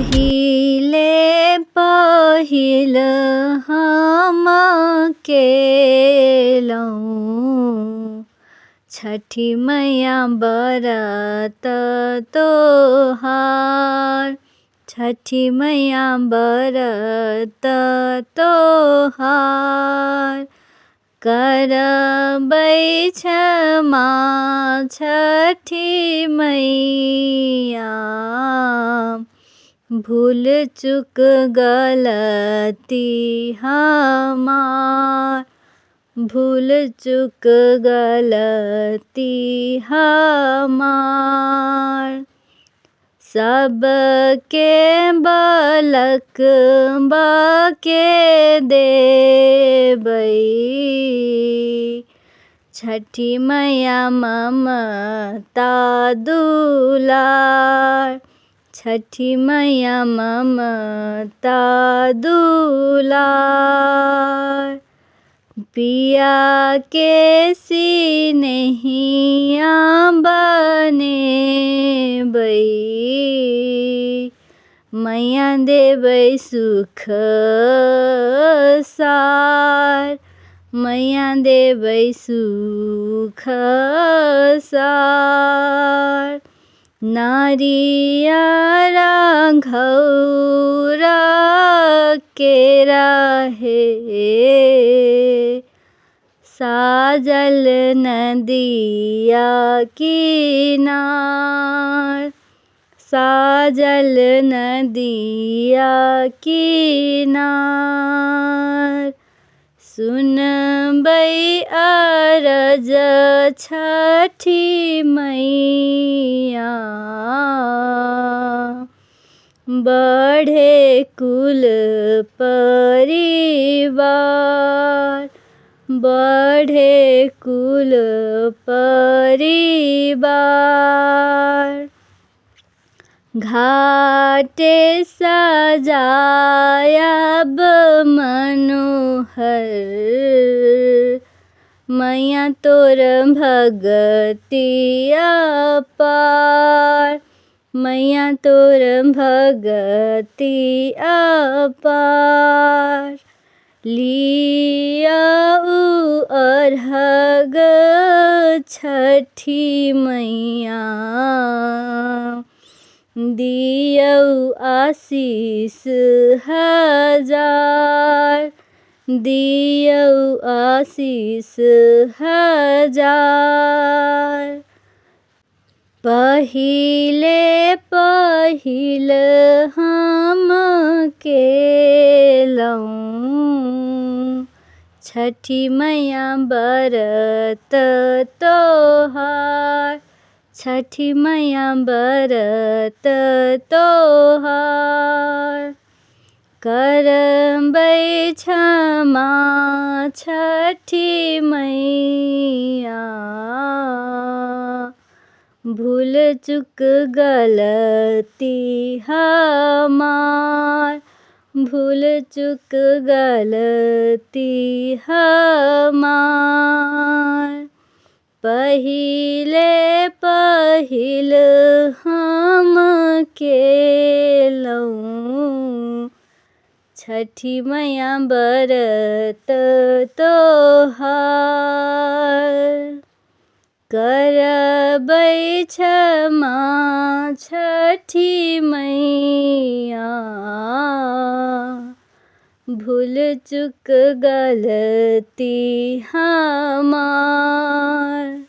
पहिले पहिल हम केलौं छठी मैया बरत तोहार। छठी मैया बरत तोहार करबै क्षमा छठी मैया। भूल चूक गलती हमार। भूल चूक गलती हमार। सबके बालक बाके देबै छठी मैया ममता दुलार। छठी मैया ममता दुलार। पिया के सिनहिया बनेबै मैया देबै सुख सार। मैया देबै सुख सार। नारियर घौरा केरा हे साजल नदिया किनार। साजल नदिया किनार। सुनबै अरज छठी मैया। बढ़े कुल परिवार। बढ़े कुल परिवार। घाटे सजायब मनोहर मैया तोर भगति अपार। मैया तोर भगति अपार। लियाऊ अर्घ छठी मैया। दियौ आशीष हजार। दियौ आशीष हजार। पहिले पहिल हम केलौं छठी मैया बरत तोहार। छठी मैया बरत तोहार करबै क्षमा छठी मैया। भूल चूक गलती हमार। भूल चूक गलती हमार। पहिले पहिल हम केलौं छठी मैया बरत तोहार करबै क्षमा छठी मैया। भूल चूक गलती हमार।